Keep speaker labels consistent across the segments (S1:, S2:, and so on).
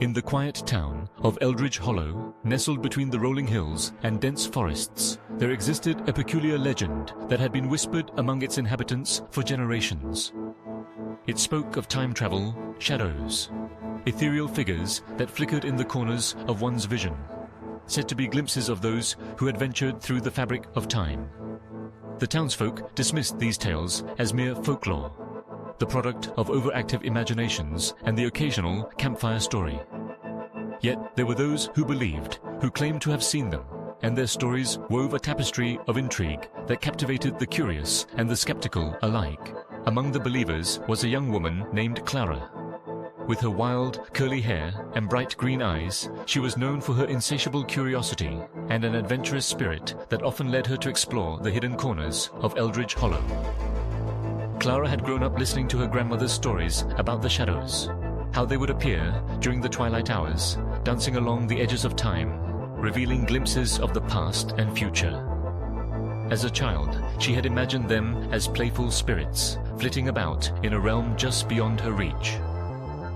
S1: In the quiet town of Eldridge Hollow, nestled between the rolling hills and dense forests, there existed a peculiar legend that had been whispered among its inhabitants for generations. It spoke of time travel, shadows, ethereal figures that flickered in the corners of one's vision, said to be glimpses of those who had ventured through the fabric of time. The townsfolk dismissed these tales as mere folklore, the product of overactive imaginations and the occasional campfire story. Yet there were those who believed, who claimed to have seen them, and their stories wove a tapestry of intrigue that captivated the curious and the skeptical alike. Among the believers was a young woman named Clara. With her wild, curly hair and bright green eyes, she was known for her insatiable curiosity and an adventurous spirit that often led her to explore the hidden corners of Eldridge Hollow. Clara had grown up listening to her grandmother's stories about the shadows, how they would appear during the twilight hours, dancing along the edges of time, revealing glimpses of the past and future. As a child, she had imagined them as playful spirits, flitting about in a realm just beyond her reach.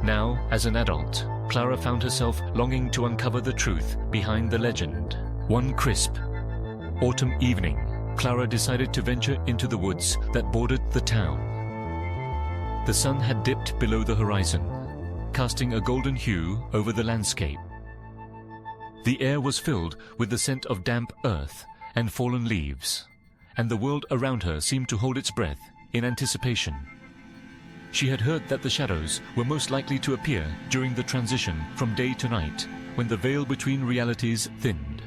S1: Now, as an adult, Clara found herself longing to uncover the truth behind the legend. One crisp autumn evening, Clara decided to venture into the woods that bordered the town. The sun had dipped below the horizon, casting a golden hue over the landscape. The air was filled with the scent of damp earth and fallen leaves, and the world around her seemed to hold its breath in anticipation. She had heard that the shadows were most likely to appear during the transition from day to night, when the veil between realities thinned.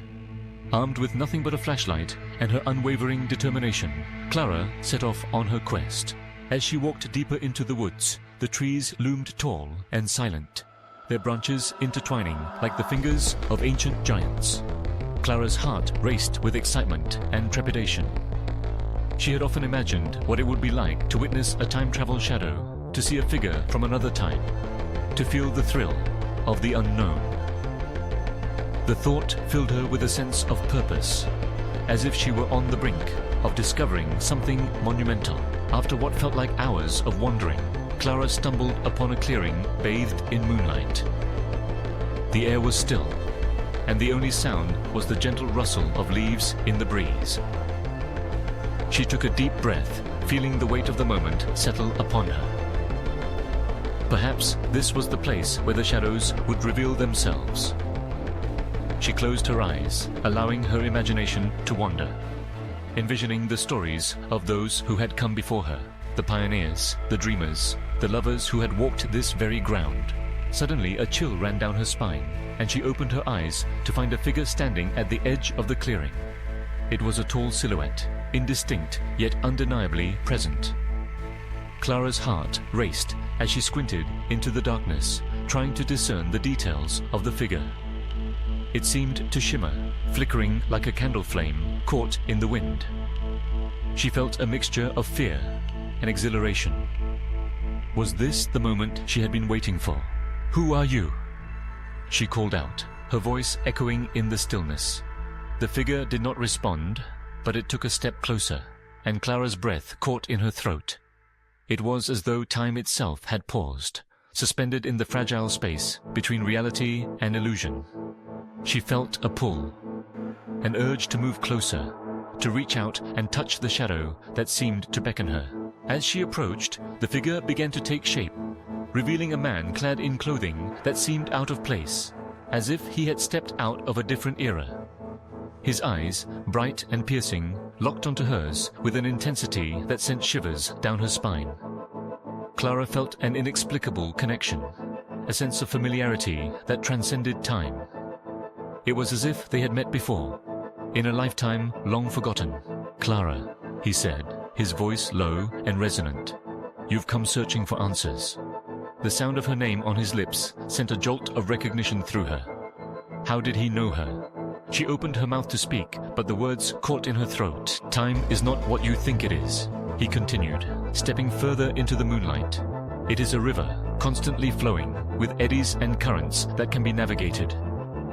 S1: Armed with nothing but a flashlight and her unwavering determination, Clara set off on her quest. As she walked deeper into the woods, the trees loomed tall and silent, their branches intertwining like the fingers of ancient giants. Clara's heart raced with excitement and trepidation. She had often imagined what it would be like to witness a time-travel shadow, to see a figure from another time, to feel the thrill of the unknown. The thought filled her with a sense of purpose, as if she were on the brink of discovering something monumental. After what felt like hours of wandering, Clara stumbled upon a clearing bathed in moonlight. The air was still, and the only sound was the gentle rustle of leaves in the breeze. She took a deep breath, feeling the weight of the moment settle upon her. Perhaps this was the place where the shadows would reveal themselves. She closed her eyes, allowing her imagination to wander, envisioning the stories of those who had come before her, the pioneers, the dreamers, the lovers who had walked this very ground. Suddenly a chill ran down her spine, and she opened her eyes to find a figure standing at the edge of the clearing. It was a tall silhouette, indistinct yet undeniably present. Clara's heart raced as she squinted into the darkness, trying to discern the details of the figure. It seemed to shimmer, flickering like a candle flame caught in the wind. She felt a mixture of fear and exhilaration. Was this the moment she had been waiting for? "Who are you?" she called out, her voice echoing in the stillness. The figure did not respond, but it took a step closer, and Clara's breath caught in her throat. It was as though time itself had paused, suspended in the fragile space between reality and illusion. She felt a pull, an urge to move closer, to reach out and touch the shadow that seemed to beckon her. As she approached, the figure began to take shape, revealing a man clad in clothing that seemed out of place, as if he had stepped out of a different era. His eyes, bright and piercing, locked onto hers with an intensity that sent shivers down her spine. Clara felt an inexplicable connection, a sense of familiarity that transcended time. It was as if they had met before, in a lifetime long forgotten. "Clara," he said, his voice low and resonant. "You've come searching for answers." The sound of her name on his lips sent a jolt of recognition through her. How did he know her? She opened her mouth to speak, but the words caught in her throat. "Time is not what you think it is," he continued, stepping further into the moonlight. "It is a river, constantly flowing, with eddies and currents that can be navigated.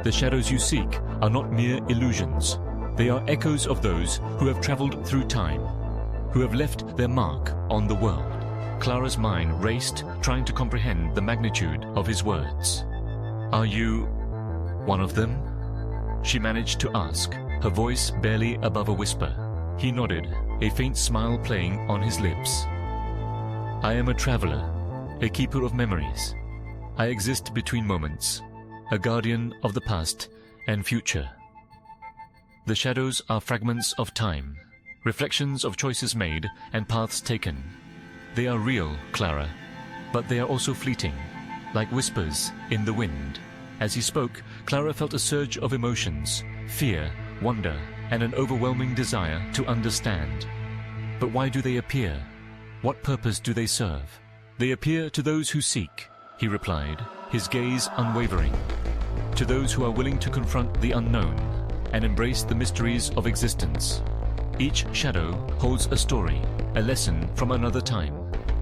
S1: The shadows you seek are not mere illusions. They are echoes of those who have traveled through time, who have left their mark on the world." Clara's mind raced, trying to comprehend the magnitude of his words. "Are you one of them?" she managed to ask, her voice barely above a whisper. He nodded, a faint smile playing on his lips. "I am a traveler, a keeper of memories. I exist between moments, a guardian of the past and future. The shadows are fragments of time, reflections of choices made and paths taken. They are real, Clara, but they are also fleeting, like whispers in the wind." As he spoke, Clara felt a surge of emotions, fear, wonder, and an overwhelming desire to understand. But why do they appear? What purpose do they serve? "They appear to those who seek," he replied, his gaze unwavering. "To those who are willing to confront the unknown and embrace the mysteries of existence. Each shadow holds a story, a lesson from another time.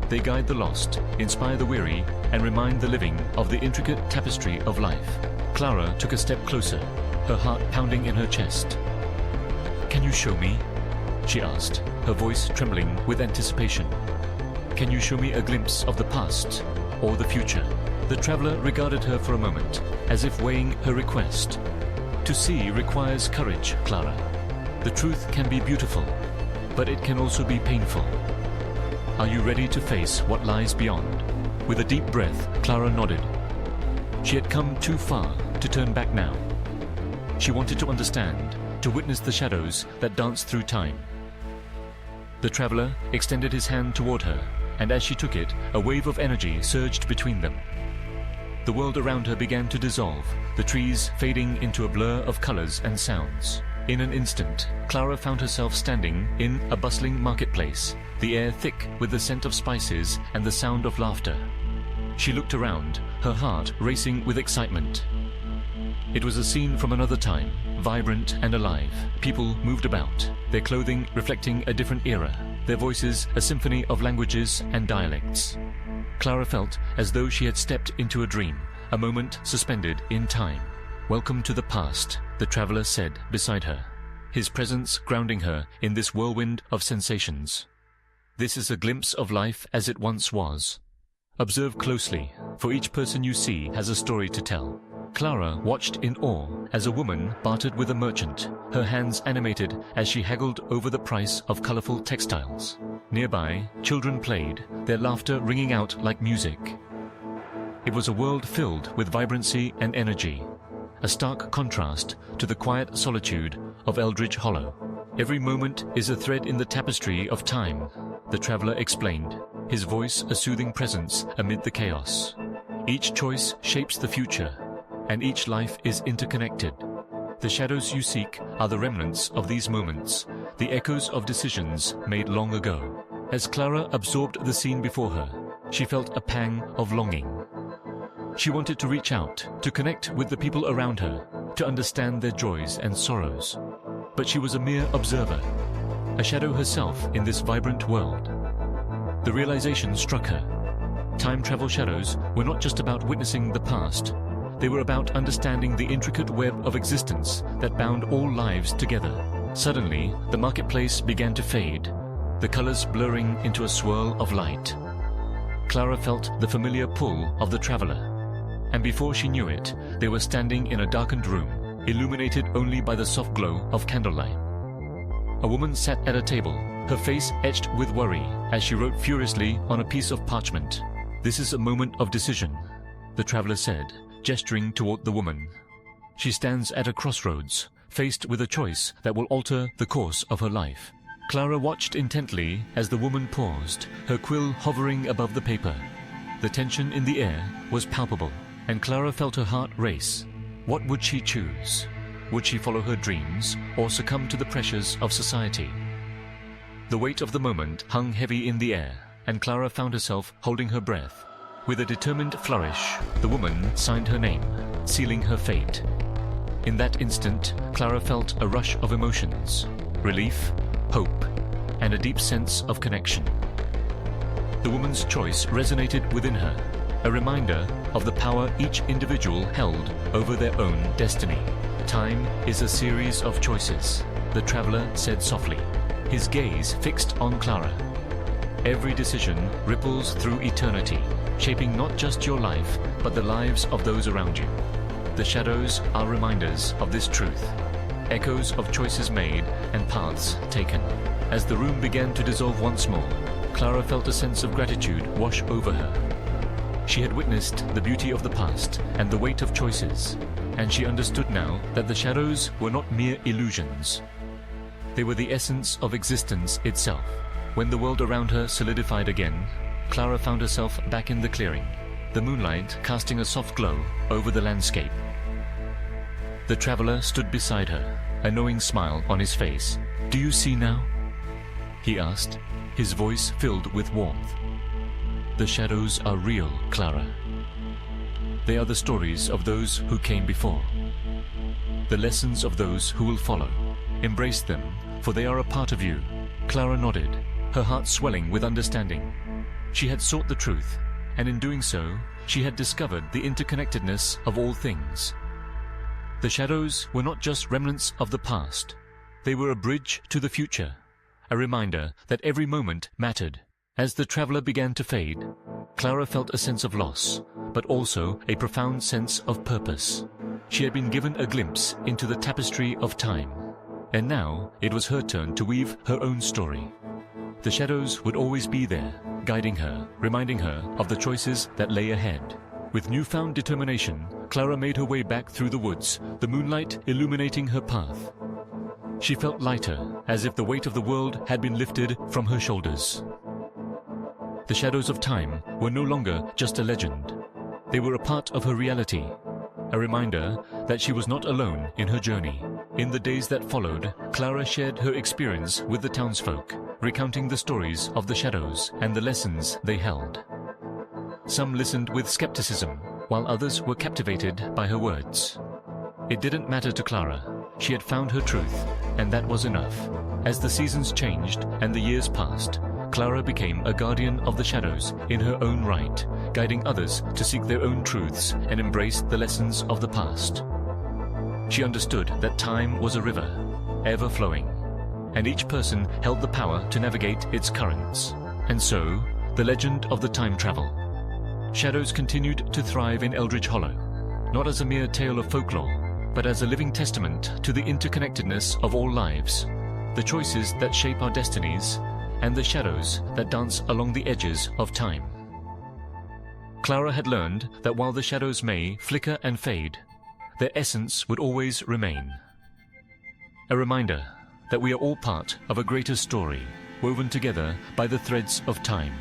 S1: They guide the lost, inspire the weary, and remind the living of the intricate tapestry of life." Clara took a step closer, her heart pounding in her chest. "Can you show me?" she asked, her voice trembling with anticipation. "Can you show me a glimpse of the past or the future?" The traveler regarded her for a moment, as if weighing her request. "To see requires courage, Clara. The truth can be beautiful, but it can also be painful. Are you ready to face what lies beyond?" With a deep breath, Clara nodded. She had come too far to turn back now. She wanted to understand, to witness the shadows that danced through time. The traveler extended his hand toward her, and as she took it, a wave of energy surged between them. The world around her began to dissolve, the trees fading into a blur of colors and sounds. In an instant, Clara found herself standing in a bustling marketplace, the air thick with the scent of spices and the sound of laughter. She looked around, her heart racing with excitement. It was a scene from another time, vibrant and alive. People moved about, their clothing reflecting a different era, their voices a symphony of languages and dialects. Clara felt as though she had stepped into a dream, a moment suspended in time. "Welcome to the past," the traveler said beside her, his presence grounding her in this whirlwind of sensations. "This is a glimpse of life as it once was. Observe closely, for each person you see has a story to tell." Clara watched in awe as a woman bartered with a merchant, her hands animated as she haggled over the price of colorful textiles. Nearby, children played, their laughter ringing out like music. It was a world filled with vibrancy and energy, a stark contrast to the quiet solitude of Eldridge Hollow. "Every moment is a thread in the tapestry of time," the traveler explained, his voice a soothing presence amid the chaos. "Each choice shapes the future, and each life is interconnected. The shadows you seek are the remnants of these moments, the echoes of decisions made long ago." As Clara absorbed the scene before her, she felt a pang of longing. She wanted to reach out, to connect with the people around her, to understand their joys and sorrows. But she was a mere observer, a shadow herself in this vibrant world. The realization struck her. Time travel shadows were not just about witnessing the past. They were about understanding the intricate web of existence that bound all lives together. Suddenly, the marketplace began to fade, the colors blurring into a swirl of light. Clara felt the familiar pull of the traveler, and before she knew it, they were standing in a darkened room, illuminated only by the soft glow of candlelight. A woman sat at a table, her face etched with worry as she wrote furiously on a piece of parchment. "This is a moment of decision," the traveler said, gesturing toward the woman. "She stands at a crossroads, faced with a choice that will alter the course of her life." Clara watched intently as the woman paused, her quill hovering above the paper. The tension in the air was palpable, and Clara felt her heart race. What would she choose? Would she follow her dreams or succumb to the pressures of society? The weight of the moment hung heavy in the air, and Clara found herself holding her breath. With a determined flourish, the woman signed her name, sealing her fate. In that instant, Clara felt a rush of emotions, relief, hope, and a deep sense of connection. The woman's choice resonated within her, a reminder of the power each individual held over their own destiny. "Time is a series of choices," the traveler said softly, his gaze fixed on Clara. "Every decision ripples through eternity, shaping not just your life, but the lives of those around you. The shadows are reminders of this truth, echoes of choices made and paths taken. As the room began to dissolve once more, Clara felt a sense of gratitude wash over her. She had witnessed the beauty of the past and the weight of choices, and she understood now that the shadows were not mere illusions. They were the essence of existence itself. When the world around her solidified again, Clara found herself back in the clearing, the moonlight casting a soft glow over the landscape. The traveler stood beside her, a knowing smile on his face. "Do you see now?" he asked, his voice filled with warmth. "The shadows are real, Clara. They are the stories of those who came before, the lessons of those who will follow. Embrace them, for they are a part of you." Clara nodded, her heart swelling with understanding. She had sought the truth, and in doing so, she had discovered the interconnectedness of all things. The shadows were not just remnants of the past. They were a bridge to the future, a reminder that every moment mattered. As the traveler began to fade, Clara felt a sense of loss, but also a profound sense of purpose. She had been given a glimpse into the tapestry of time, and now it was her turn to weave her own story. The shadows would always be there, guiding her, reminding her of the choices that lay ahead. With newfound determination, Clara made her way back through the woods, the moonlight illuminating her path. She felt lighter, as if the weight of the world had been lifted from her shoulders. The shadows of time were no longer just a legend. They were a part of her reality, a reminder that she was not alone in her journey. In the days that followed, Clara shared her experience with the townsfolk, recounting the stories of the shadows and the lessons they held. Some listened with skepticism, while others were captivated by her words. It didn't matter to Clara. She had found her truth, and that was enough. As the seasons changed and the years passed, Clara became a guardian of the shadows in her own right, guiding others to seek their own truths and embrace the lessons of the past. She understood that time was a river, ever flowing, and each person held the power to navigate its currents. And so, the legend of the time travel. Shadows continued to thrive in Eldridge Hollow, not as a mere tale of folklore, but as a living testament to the interconnectedness of all lives, the choices that shape our destinies, and the shadows that dance along the edges of time. Clara had learned that while the shadows may flicker and fade, their essence would always remain. A reminder that we are all part of a greater story, woven together by the threads of time.